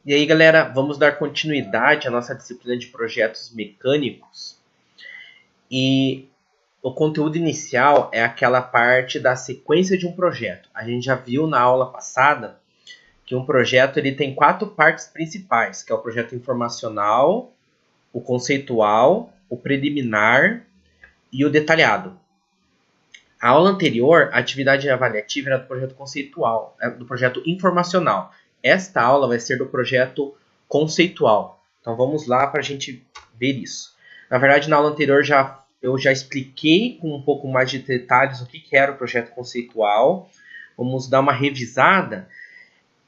E aí, galera, vamos dar continuidade à nossa disciplina de projetos mecânicos. E o conteúdo inicial é aquela parte da sequência de um projeto. A gente já viu na aula passada que um projeto ele tem 4 partes principais, que é o projeto informacional, o conceitual, o preliminar e o detalhado. A aula anterior, a atividade avaliativa era do projeto conceitual, do projeto informacional. Esta aula vai ser do projeto conceitual. Então vamos lá para a gente ver isso. Na verdade, na aula anterior eu já expliquei com um pouco mais de detalhes o que era o projeto conceitual. Vamos dar uma revisada.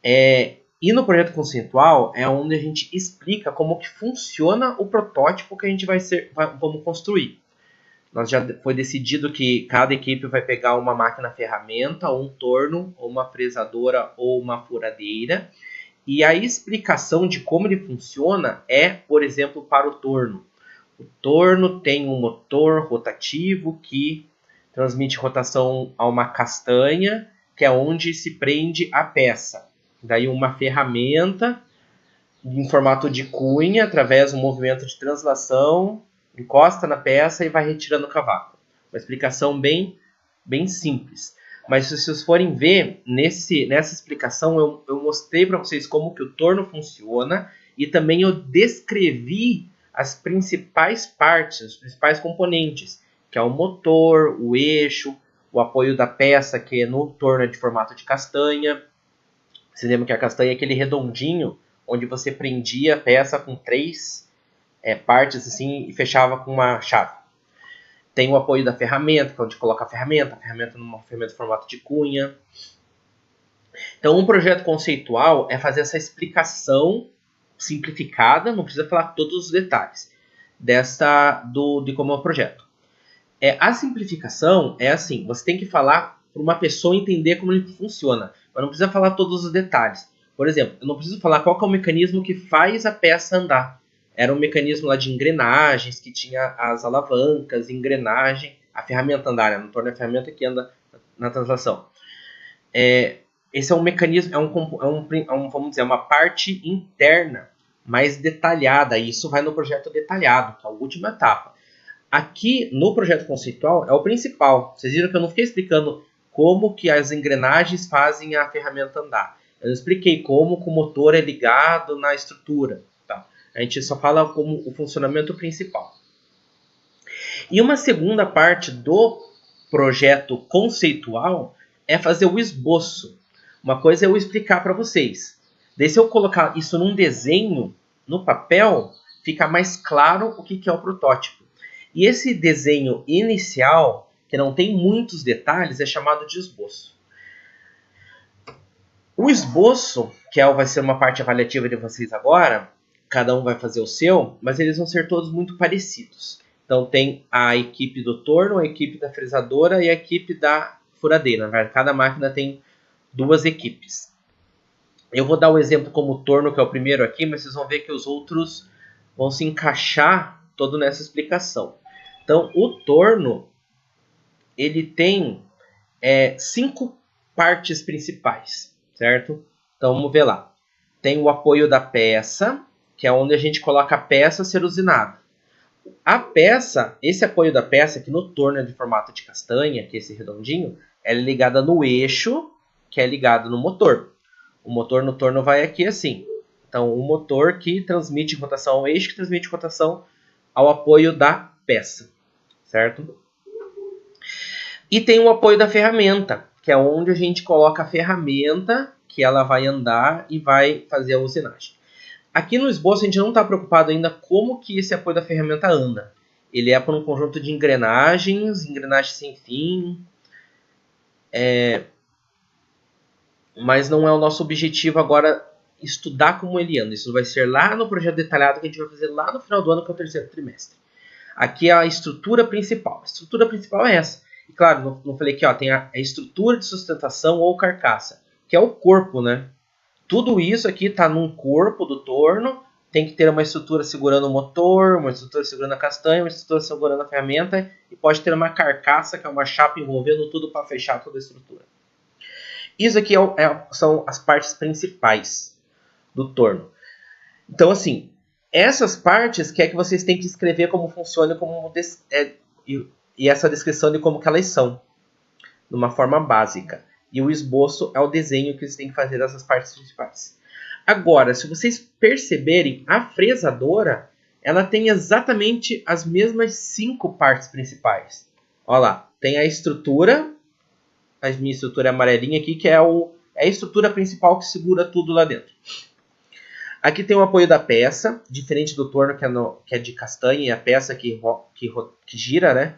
E no projeto conceitual é onde a gente explica como que funciona o protótipo que a gente vamos construir. Já foi decidido que cada equipe vai pegar uma máquina ferramenta, ou um torno, ou uma fresadora, ou uma furadeira. E a explicação de como ele funciona é, por exemplo, para o torno. O torno tem um motor rotativo que transmite rotação a uma castanha, que é onde se prende a peça. Daí uma ferramenta em formato de cunha, através do movimento de translação, encosta na peça e vai retirando o cavaco. Uma explicação bem simples. Mas se vocês forem ver, nessa explicação eu mostrei para vocês como que o torno funciona e também eu descrevi as principais partes, os principais componentes, que é o motor, o eixo, o apoio da peça, que no torno é de formato de castanha. Vocês lembram que a castanha é aquele redondinho onde você prendia a peça com 3 partes assim e fechava com uma chave. Tem o apoio da ferramenta, que é onde coloca a ferramenta numa ferramenta em formato de cunha. Então, um projeto conceitual é fazer essa explicação simplificada, não precisa falar todos os detalhes, de como é o projeto. A simplificação é assim, você tem que falar para uma pessoa entender como ele funciona, mas não precisa falar todos os detalhes. Por exemplo, eu não preciso falar qual que é o mecanismo que faz a peça andar. Era um mecanismo lá de engrenagens, que tinha as alavancas, engrenagem, a ferramenta andar, né? No torno é a ferramenta que anda na translação. Esse é um mecanismo, vamos dizer, uma parte interna mais detalhada, e isso vai no projeto detalhado, que é a última etapa. Aqui, no projeto conceitual, é o principal. Vocês viram que eu não fiquei explicando como que as engrenagens fazem a ferramenta andar. Eu expliquei como que o motor é ligado na estrutura. Tá? A gente só fala como o funcionamento principal. E uma segunda parte do projeto conceitual é fazer o esboço. Uma coisa é eu explicar para vocês. Daí, se eu colocar isso num desenho, no papel, fica mais claro o que é o protótipo. E esse desenho inicial, que não tem muitos detalhes, é chamado de esboço. O esboço, que vai ser uma parte avaliativa de vocês agora, cada um vai fazer o seu, mas eles vão ser todos muito parecidos. Então tem a equipe do torno, a equipe da fresadora e a equipe da furadeira. Cada máquina tem 2 equipes. Eu vou dar o exemplo como torno, que é o primeiro aqui, mas vocês vão ver que os outros vão se encaixar todo nessa explicação. Então, o torno, ele tem 5 partes principais, certo? Então, vamos ver lá. Tem o apoio da peça, que é onde a gente coloca a peça a ser usinada. A peça, esse apoio da peça, que no torno é de formato de castanha, que é esse redondinho, ela é ligada no eixo, que é ligado no motor. O motor no torno vai aqui assim. Então, o motor que transmite rotação ao eixo, que transmite rotação ao apoio da peça, certo? E tem o apoio da ferramenta, que é onde a gente coloca a ferramenta, que ela vai andar e vai fazer a usinagem. Aqui no esboço a gente não está preocupado ainda como que esse apoio da ferramenta anda. Ele é por um conjunto de engrenagens sem fim. Mas não é o nosso objetivo agora estudar como ele anda. Isso vai ser lá no projeto detalhado que a gente vai fazer lá no final do ano, que é o 3º trimestre. Aqui é a estrutura principal. A estrutura principal é essa. E claro, não falei que tem a estrutura de sustentação ou carcaça, que é o corpo, né? Tudo isso aqui está num corpo do torno. Tem que ter uma estrutura segurando o motor, uma estrutura segurando a castanha, uma estrutura segurando a ferramenta. E pode ter uma carcaça, que é uma chapa envolvendo tudo para fechar toda a estrutura. Isso aqui são as partes principais do torno. Então, assim, essas partes que é que vocês têm que escrever como funciona e essa descrição de como que elas são, de uma forma básica. E o esboço é o desenho que vocês têm que fazer dessas partes principais. Agora, se vocês perceberem, a fresadora, ela tem exatamente as mesmas 5 partes principais. Olha lá, tem a estrutura, a minha estrutura amarelinha aqui, que é a estrutura principal que segura tudo lá dentro. Aqui tem o apoio da peça, diferente do torno que é de castanha e a peça que gira, né?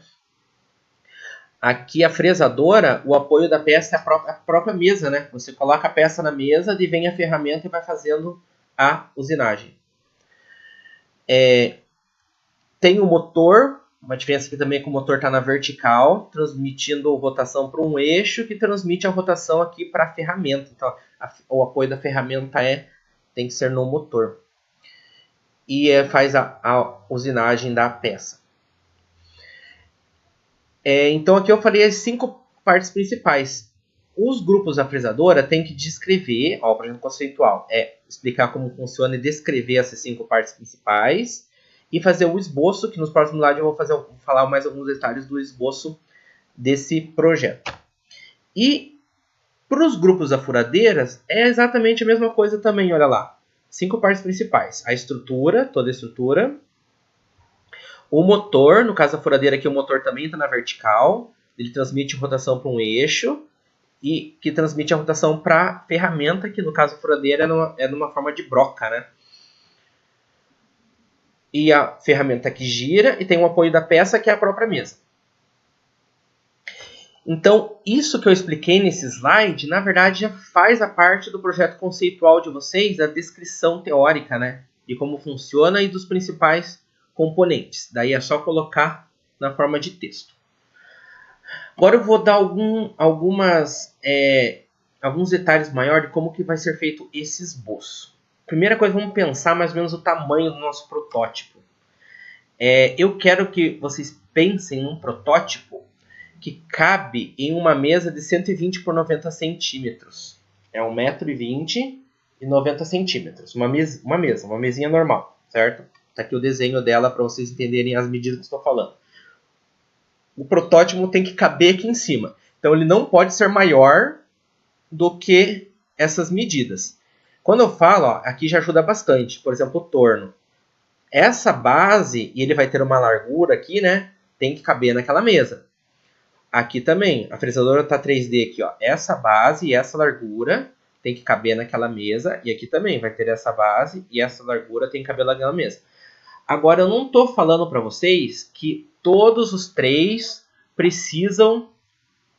Aqui a fresadora, o apoio da peça é a própria mesa, né? Você coloca a peça na mesa e vem a ferramenta e vai fazendo a usinagem. Tem o motor, uma diferença aqui também é que o motor está na vertical, transmitindo rotação para um eixo que transmite a rotação aqui para a ferramenta. Então, o apoio da ferramenta tem que ser no motor. E faz a usinagem da peça. Então aqui eu falei as 5 partes principais. Os grupos da fresadora tem que descrever, o projeto conceitual explicar como funciona e descrever essas 5 partes principais e fazer o esboço, que nos próximos slides eu vou falar mais alguns detalhes do esboço desse projeto. E para os grupos da furadeira é exatamente a mesma coisa também, olha lá. 5 partes principais. A estrutura, toda a estrutura. O motor, no caso da furadeira aqui, o motor também está na vertical. Ele transmite rotação para um eixo e que transmite a rotação para a ferramenta, que no caso da furadeira é numa forma de broca, né? E a ferramenta que gira e tem o apoio da peça, que é a própria mesa. Então, isso que eu expliquei nesse slide, na verdade, já faz a parte do projeto conceitual de vocês, da descrição teórica, né? De como funciona e dos principais componentes. Daí é só colocar na forma de texto. Agora eu vou dar alguns detalhes maiores de como que vai ser feito esse esboço. Primeira coisa, vamos pensar mais ou menos o tamanho do nosso protótipo. Eu quero que vocês pensem num protótipo que cabe em uma mesa de 120 por 90 centímetros. É 1,20 m e 90 centímetros. Uma mesinha normal, certo? Está aqui o desenho dela para vocês entenderem as medidas que estou falando. O protótipo tem que caber aqui em cima. Então ele não pode ser maior do que essas medidas. Quando eu falo, aqui já ajuda bastante. Por exemplo, o torno. Essa base, e ele vai ter uma largura aqui, né? Tem que caber naquela mesa. Aqui também, a fresadora está 3D aqui, ó. Essa base e essa largura tem que caber naquela mesa. E aqui também vai ter essa base e essa largura tem que caber naquela mesa. Agora, eu não estou falando para vocês que todos os 3 precisam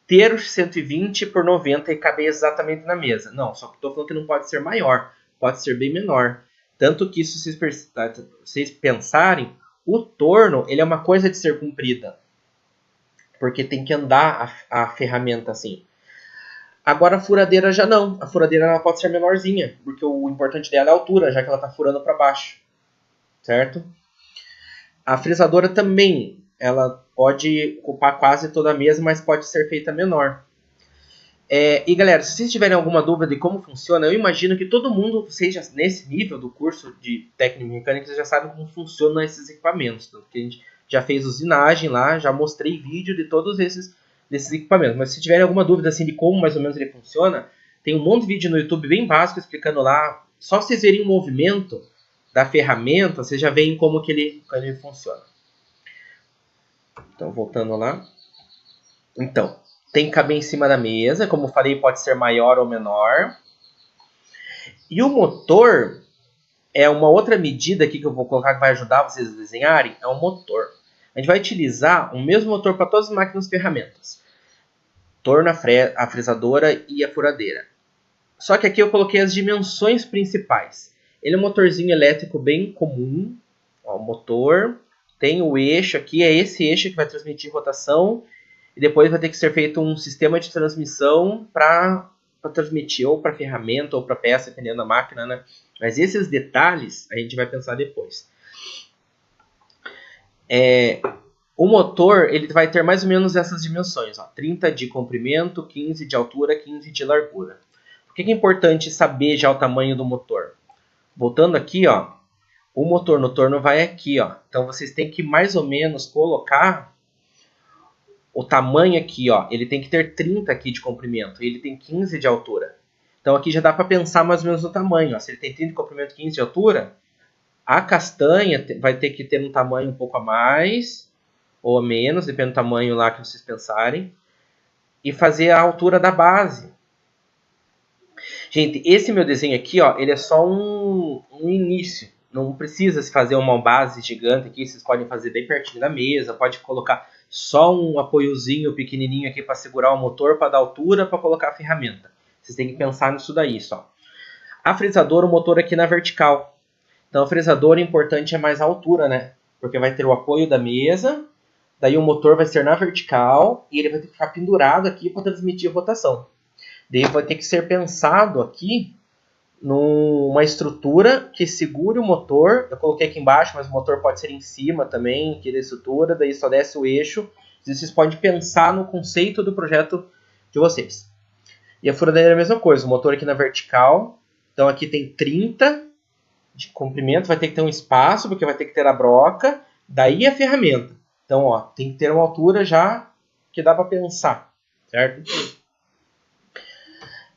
ter os 120 por 90 e caber exatamente na mesa. Não, só que estou falando que não pode ser maior, pode ser bem menor. Tanto que, se vocês pensarem, o torno ele é uma coisa de ser cumprida. Porque tem que andar a ferramenta assim. Agora a furadeira já não. A furadeira ela pode ser menorzinha, porque o importante dela é a altura, já que ela está furando para baixo. Certo? A fresadora também, ela pode ocupar quase toda a mesa, mas pode ser feita menor. E galera, se vocês tiverem alguma dúvida de como funciona, eu imagino que todo mundo, vocês já, nesse nível do curso de técnica mecânica, já sabem como funcionam esses equipamentos. Tanto que a gente já fez usinagem lá, já mostrei vídeo de todos desses equipamentos. Mas se tiverem alguma dúvida assim, de como mais ou menos ele funciona, tem um monte de vídeo no YouTube bem básico explicando lá. Só vocês verem o movimento da ferramenta, vocês já veem como que ele funciona. Então, voltando lá. Então, tem que caber em cima da mesa. Como eu falei, pode ser maior ou menor. E o motor é uma outra medida aqui que eu vou colocar que vai ajudar vocês a desenharem. É o motor. A gente vai utilizar o mesmo motor para todas as máquinas e ferramentas. Torno, a fresadora e a furadeira. Só que aqui eu coloquei as dimensões principais. Ele é um motorzinho elétrico bem comum. Ó, o motor tem o eixo aqui, é esse eixo que vai transmitir rotação. E depois vai ter que ser feito um sistema de transmissão para transmitir ou para ferramenta ou para peça, dependendo da máquina, né? Mas esses detalhes a gente vai pensar depois. O motor ele vai ter mais ou menos essas dimensões. Ó, 30 de comprimento, 15 de altura, 15 de largura. Por que é importante saber já o tamanho do motor? Voltando aqui, ó, O motor no torno vai aqui, ó. Então vocês têm que mais ou menos colocar o tamanho aqui, ó. Ele tem que ter 30 aqui de comprimento e ele tem 15 de altura. Então aqui já dá para pensar mais ou menos no tamanho, ó. Se ele tem 30 de comprimento e 15 de altura, a castanha vai ter que ter um tamanho um pouco a mais ou a menos, depende do tamanho lá que vocês pensarem, e fazer a altura da base. Gente, esse meu desenho aqui, ó, ele é só um início. Não precisa se fazer uma base gigante aqui, vocês podem fazer bem pertinho da mesa, pode colocar só um apoiozinho pequenininho aqui para segurar o motor, para dar altura, para colocar a ferramenta. Vocês têm que pensar nisso daí só. A fresadora, o motor aqui na vertical. Então a fresadora, o importante é mais a altura, né? Porque vai ter o apoio da mesa, daí o motor vai ser na vertical e ele vai ter que ficar pendurado aqui para transmitir rotação. Daí vai ter que ser pensado aqui numa estrutura que segure o motor. Eu coloquei aqui embaixo, mas o motor pode ser em cima também, aqui da estrutura, daí só desce o eixo. Vocês podem pensar no conceito do projeto de vocês. E a furadeira é a mesma coisa, o motor aqui na vertical. Então aqui tem 30 de comprimento, vai ter que ter um espaço, porque vai ter que ter a broca, daí a ferramenta. Então, ó, tem que ter uma altura já que dá para pensar, certo?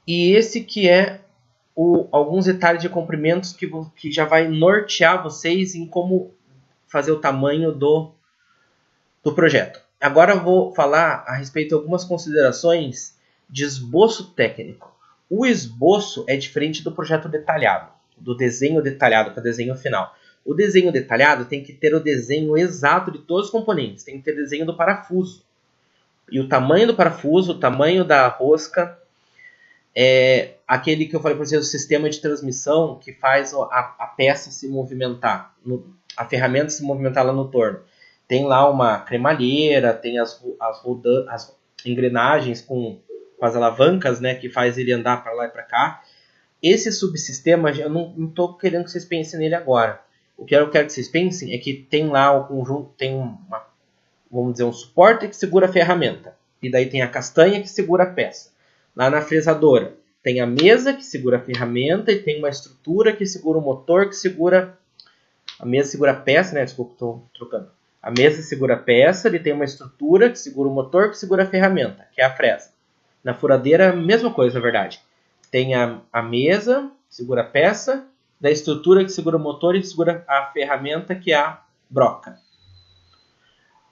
E esse que é alguns detalhes de comprimentos que já vai nortear vocês em como fazer o tamanho do projeto. Agora eu vou falar a respeito de algumas considerações de esboço técnico. O esboço é diferente do projeto detalhado, do desenho detalhado para o desenho final. O desenho detalhado tem que ter o desenho exato de todos os componentes, tem que ter o desenho do parafuso. E o tamanho do parafuso, o tamanho da rosca, aquele que eu falei para vocês, o sistema de transmissão que faz a peça se movimentar, a ferramenta se movimentar lá no torno. Tem lá uma cremalheira, tem as engrenagens com as alavancas, né, que faz ele andar para lá e para cá. Esse subsistema, eu não estou querendo que vocês pensem nele agora. O que eu quero que vocês pensem é que tem lá o conjunto, tem vamos dizer, um suporte que segura a ferramenta. E daí tem a castanha que segura a peça. Lá na fresadora tem a mesa que segura a ferramenta e tem uma estrutura que segura o motor, que segura... A mesa segura a peça, né? Desculpa, estou trocando. A mesa segura a peça, ele tem uma estrutura que segura o motor, que segura a ferramenta, que é a fresa. Na furadeira, a mesma coisa, na verdade. Tem a mesa, que segura a peça, da estrutura que segura o motor e que segura a ferramenta, que é a broca.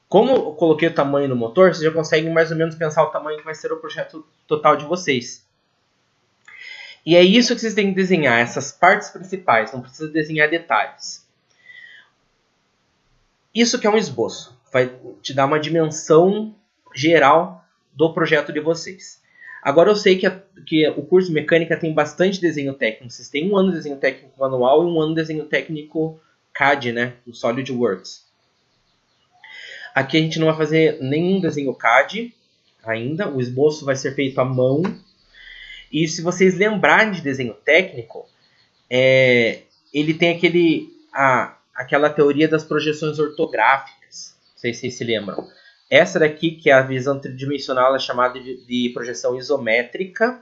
Como eu coloquei o tamanho no motor, vocês já conseguem mais ou menos pensar o tamanho que vai ser o projeto total de vocês. E é isso que vocês têm que desenhar, essas partes principais, não precisa desenhar detalhes. Isso que é um esboço, vai te dar uma dimensão geral do projeto de vocês. Agora eu sei que o curso de mecânica tem bastante desenho técnico, vocês têm um ano de desenho técnico manual e um ano de desenho técnico CAD, né, no SolidWorks. Aqui a gente não vai fazer nenhum desenho CAD ainda, o esboço vai ser feito à mão. E se vocês lembrarem de desenho técnico, ele tem aquela teoria das projeções ortográficas. Não sei se vocês se lembram. Essa daqui, que é a visão tridimensional, ela é chamada de projeção isométrica,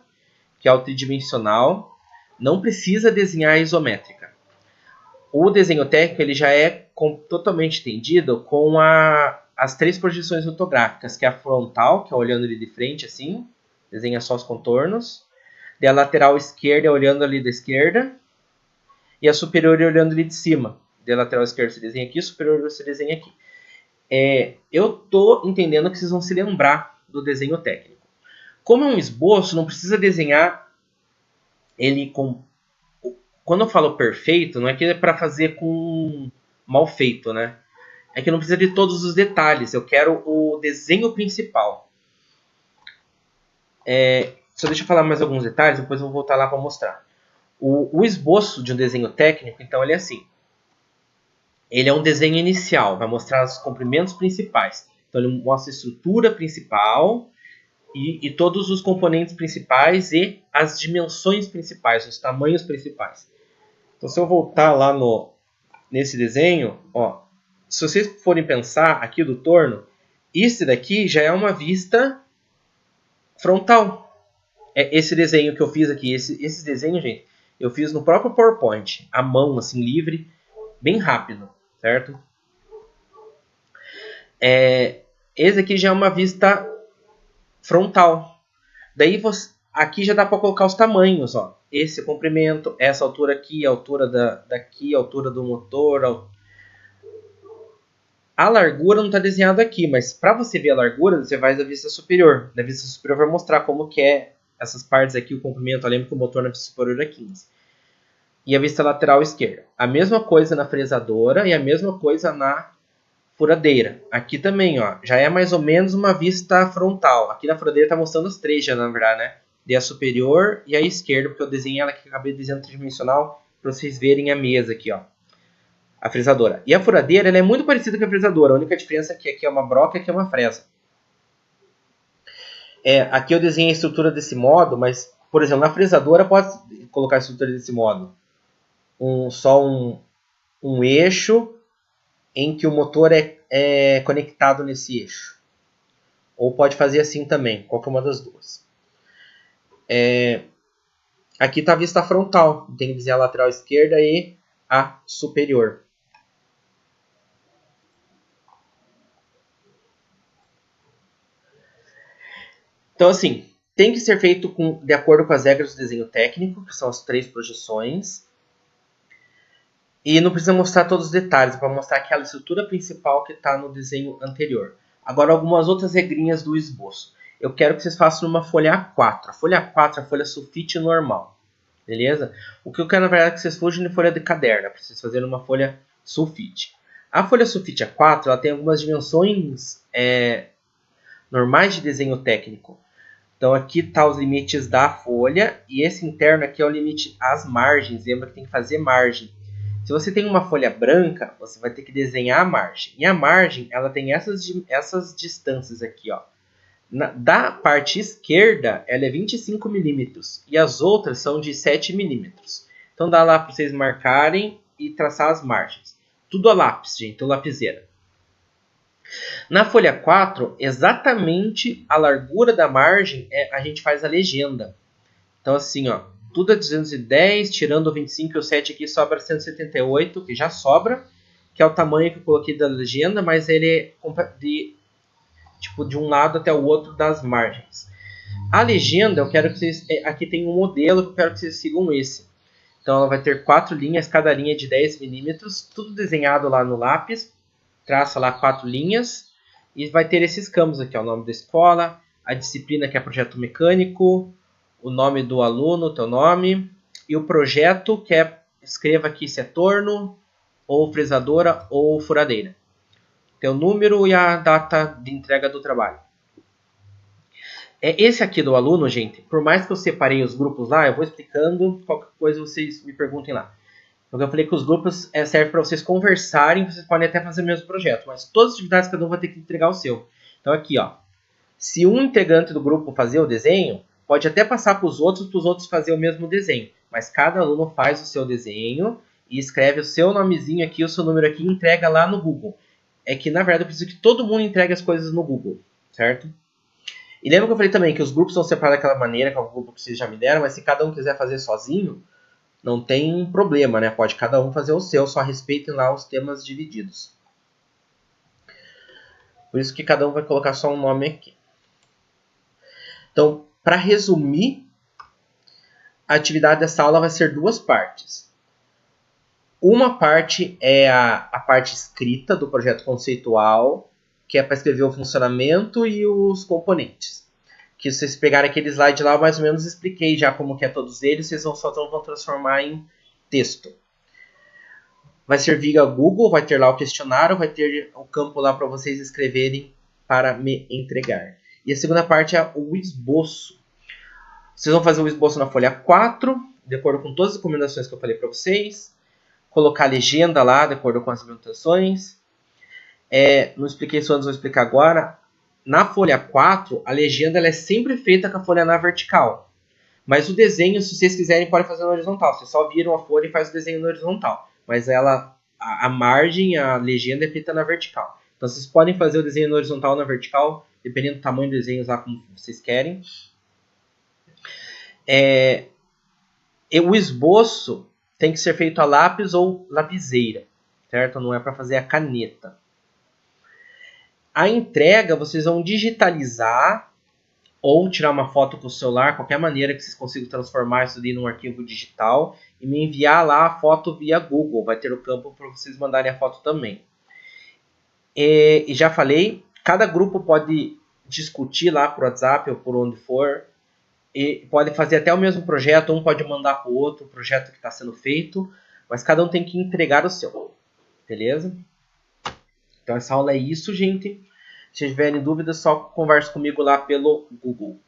que é o tridimensional. Não precisa desenhar isométrica. O desenho técnico ele já é totalmente entendido com as três projeções ortográficas, que é a frontal, que é olhando ele de frente assim, desenha só os contornos. E a lateral esquerda é olhando ali da esquerda. E a superior é olhando ali de cima. Da lateral esquerda você desenha aqui, superior você desenha aqui. Eu estou entendendo que vocês vão se lembrar do desenho técnico. Como é um esboço, não precisa desenhar ele com... Quando eu falo perfeito, não é que é para fazer com mal feito, né? É que não precisa de todos os detalhes. Eu quero o desenho principal. Só deixa eu falar mais alguns detalhes, depois eu vou voltar lá para mostrar. O esboço de um desenho técnico, então, ele é assim. Ele é um desenho inicial, vai mostrar os comprimentos principais. Então, ele mostra a estrutura principal e todos os componentes principais e as dimensões principais, os tamanhos principais. Então, se eu voltar lá nesse desenho, ó, se vocês forem pensar aqui do torno, esse daqui já é uma vista frontal. Esse desenho que eu fiz aqui, esse desenho, gente, eu fiz no próprio PowerPoint, à mão, assim, livre. bem rápido, certo? Esse aqui já é uma vista frontal. Daí aqui já dá para colocar os tamanhos, ó. Esse comprimento, essa altura aqui, a altura daqui, a altura do motor. A largura não está desenhada aqui, mas para você ver a largura, você vai da vista superior. Na vista superior vai mostrar como que é essas partes aqui, o comprimento. Eu lembro que o motor na vista superior é 15. E a vista lateral esquerda. A mesma coisa na fresadora e a mesma coisa na furadeira. Aqui também, ó, já é mais ou menos uma vista frontal. Aqui na furadeira está mostrando os três já, na verdade, né? E a superior e a esquerda, porque eu desenhei ela aqui, acabei desenhando tridimensional para vocês verem a mesa aqui, ó. A fresadora. E a furadeira, ela é muito parecida com a fresadora. A única diferença é que aqui é uma broca e aqui é uma fresa. Aqui eu desenhei a estrutura desse modo, mas, por exemplo, na fresadora pode colocar a estrutura desse modo. Só um eixo em que o motor é conectado nesse eixo. Ou pode fazer assim também, qualquer uma das duas. Aqui está a vista frontal. Tem que dizer a lateral esquerda e a superior. Então, assim, tem que ser feito de acordo com as regras do desenho técnico, que são as 3 projeções. E não precisa mostrar todos os detalhes, é para mostrar aquela estrutura principal que está no desenho anterior. Agora, algumas outras regrinhas do esboço. Eu quero que vocês façam numa folha A4. A folha A4 é a folha sulfite normal. Beleza? O que eu quero, na verdade, é que vocês fujam de folha de caderno, para vocês fazerem uma folha sulfite. A folha sulfite A4 ela tem algumas dimensões normais de desenho técnico. Então aqui está os limites da folha e esse interno aqui é o limite às margens. Lembra que tem que fazer margem. Se você tem uma folha branca, você vai ter que desenhar a margem. E a margem ela tem essas distâncias aqui, ó. Da parte esquerda, ela é 25 milímetros e as outras são de 7 milímetros. Então dá lá para vocês marcarem e traçar as margens. Tudo a lápis, gente, ou lapiseira. Na folha 4, exatamente a largura da margem, a gente faz a legenda. Então assim, ó, tudo é 210, tirando o 25 e o 7 aqui, sobra 178, que já sobra, que é o tamanho que eu coloquei da legenda, mas ele é de um lado até o outro das margens. A legenda, eu quero que vocês... Aqui tem um modelo que eu quero que vocês sigam esse. Então ela vai ter 4 linhas, cada linha de 10 milímetros, tudo desenhado lá no lápis. Traça lá 4 linhas e vai ter esses campos aqui, ó, o nome da escola, a disciplina que é projeto mecânico, o nome do aluno, teu nome, e o projeto que escreva aqui se é torno, ou fresadora, ou furadeira. Teu número e a data de entrega do trabalho. Esse aqui do aluno, gente, por mais que eu separei os grupos lá, eu vou explicando, qualquer coisa vocês me perguntem lá. Eu falei que os grupos servem para vocês conversarem, vocês podem até fazer o mesmo projeto, mas todas as atividades cada um vai ter que entregar o seu. Então aqui, ó, se um integrante do grupo fazer o desenho, pode até passar para os outros fazer o mesmo desenho, mas cada aluno faz o seu desenho e escreve o seu nomezinho aqui, o seu número aqui e entrega lá no Google. É que, na verdade, eu preciso que todo mundo entregue as coisas no Google, certo? E lembra que eu falei também que os grupos são separados daquela maneira, que é o grupo que vocês já me deram, mas se cada um quiser fazer sozinho, não tem problema, né? Pode cada um fazer o seu, só respeitem lá os temas divididos. Por isso que cada um vai colocar só um nome aqui. Então, para resumir, a atividade dessa aula vai ser 2 partes. Uma parte é a parte escrita do projeto conceitual, que é para escrever o funcionamento e os componentes. Que vocês pegarem aquele slide lá, eu mais ou menos expliquei já como que é todos eles, vocês só vão transformar em texto. Vai servir a Google, vai ter lá o questionário, vai ter o campo lá para vocês escreverem para me entregar. E a segunda parte é o esboço. Vocês vão fazer o esboço na folha 4, de acordo com todas as recomendações que eu falei para vocês. Colocar a legenda lá, de acordo com as anotações. Não expliquei isso antes, vou explicar agora. Na folha 4, a legenda ela é sempre feita com a folha na vertical. Mas o desenho, se vocês quiserem, pode fazer na horizontal. Vocês só viram a folha e faz o desenho na horizontal. Mas a margem, a legenda é feita na vertical. Então vocês podem fazer o desenho na horizontal ou na vertical, dependendo do tamanho do desenho, lá como vocês querem. O esboço tem que ser feito a lápis ou lapiseira. certo? Não é para fazer a caneta. A entrega, vocês vão digitalizar ou tirar uma foto com o celular, qualquer maneira que vocês consigam transformar isso ali num arquivo digital e me enviar lá a foto via Google. Vai ter o campo para vocês mandarem a foto também. E já falei, cada grupo pode discutir lá por WhatsApp ou por onde for. E pode fazer até o mesmo projeto, um pode mandar para o outro o projeto que está sendo feito, mas cada um tem que entregar o seu. Beleza? Então essa aula é isso, gente. Se tiverem dúvidas, só converse comigo lá pelo Google.